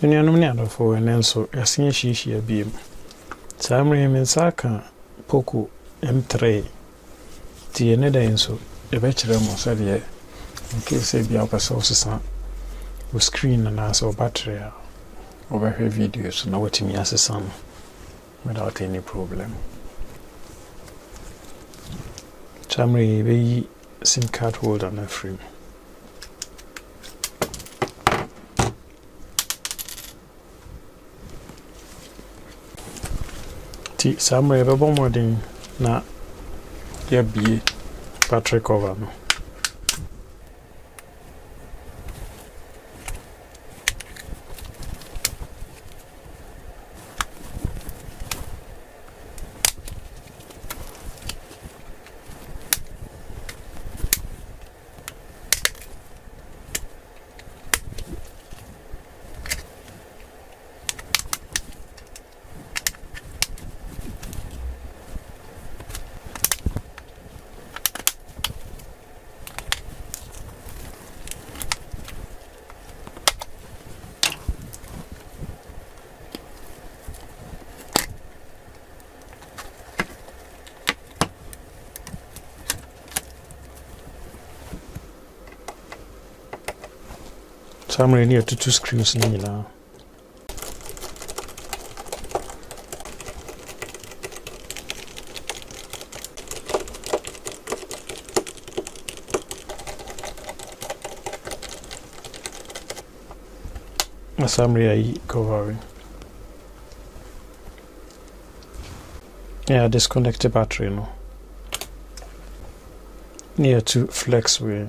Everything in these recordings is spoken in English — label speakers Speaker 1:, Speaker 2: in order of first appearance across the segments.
Speaker 1: Nuanom ne adɔfo ɛnɛ nso yɛasen ahyiahyia biem. Saa mmerɛ me nsa aka POCO M3 nti yɛne da nso yɛbɛkyerɛ mo sɛdeɛ nke sɛ bia wopɛ sɛ wosesa wo screen anaasɛ wo battery a wobɛhwɛ video so na watumi asesa no without any problem. Saa mmerɛ yɛbɛyi SIM card holder no afiri mu. Ti saa mmerɛ yɛbɛbɔ mmɔden na yɛabie battery cover no. Saa mmerɛ ne yɛtutu screws no nyinaa. Na saa mmerɛ ayi covering. Yeah, disconnect the battery no. Near to flex wheel.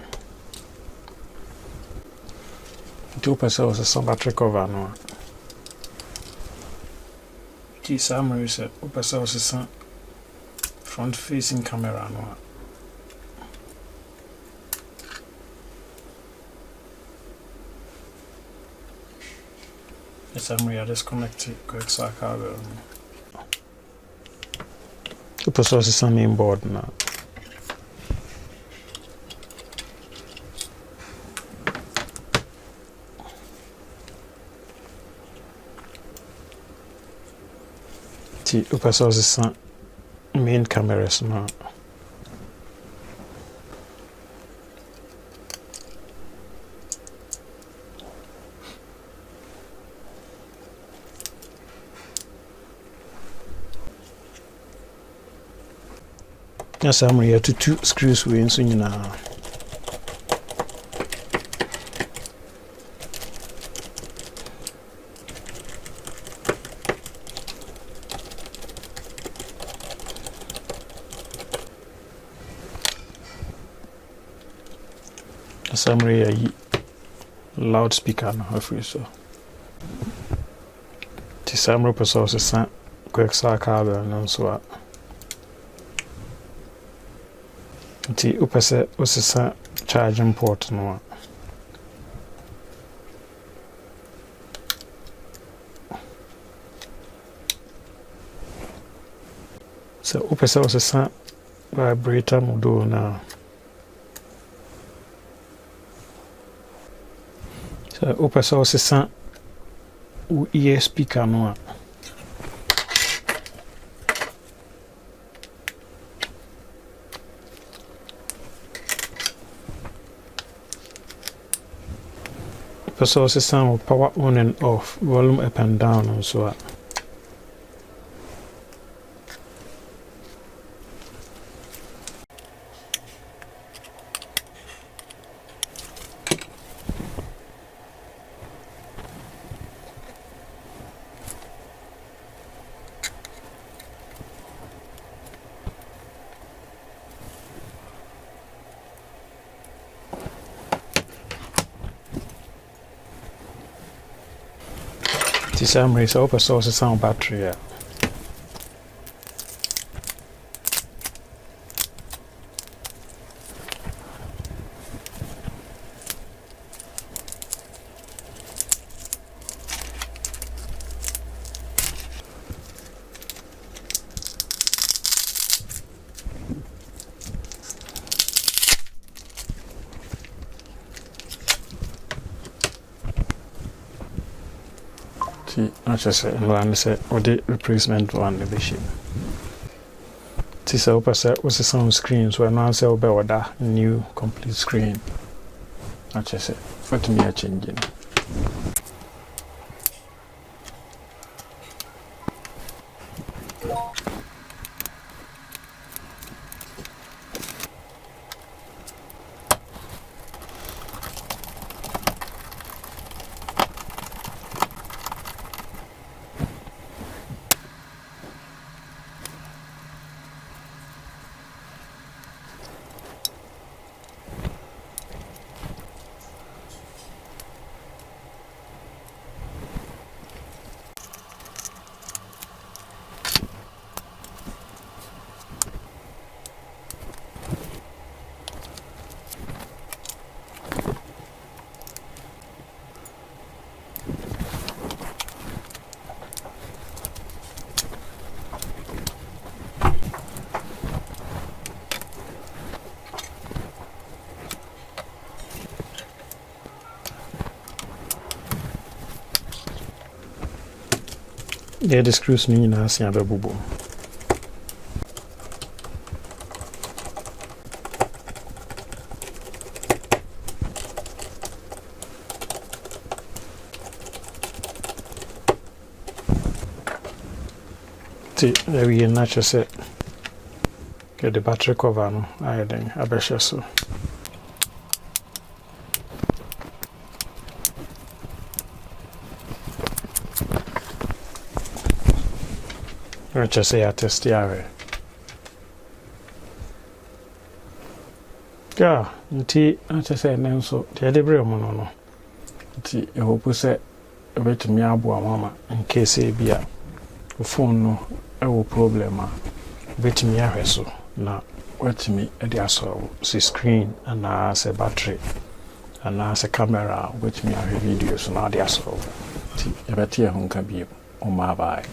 Speaker 1: Two pesos is some battery cover no. Key summary said pesos is some front facing camera no. The summary are disconnected quick cable. Two pesos is some main board now. Upasɔ sesa main cameras no. Na saa mmerɛ yɛatutu screws wei nso nyinaa. Summary ayi loudspeaker no afiri so. Ti summary pɛsɛ ɔsesa quick cable no nso a. Nti wopɛ sɛ wosesa charging port no a. Sɛ wopɛ sɛ wosesa vibrator module no a. Wopɛ sɛ wosesa wo ear speaker no a. Wopɛ sɛ wosesa wo power on and off, volume up and down nso a. Summary so open source sound battery a. not just one say or the replacement one the ship. This was a sound screen, so I now say about that new complete screen. Not just say what me a changing. Yeah, the screws ni na asia abebubo. See, there we not just it. Get the battery cover no, I think abesha so. Let's just say I test the area. Yeah, nti I just say then so the delivery no. Nti I hope say a bit me aboa mama in case e bia phone no e wo problem a bit me ahwe so na what me e dey so screen and as a battery and as a camera which me ahwe videos na dey so. Nti e beti e ho nka bi o ma bye.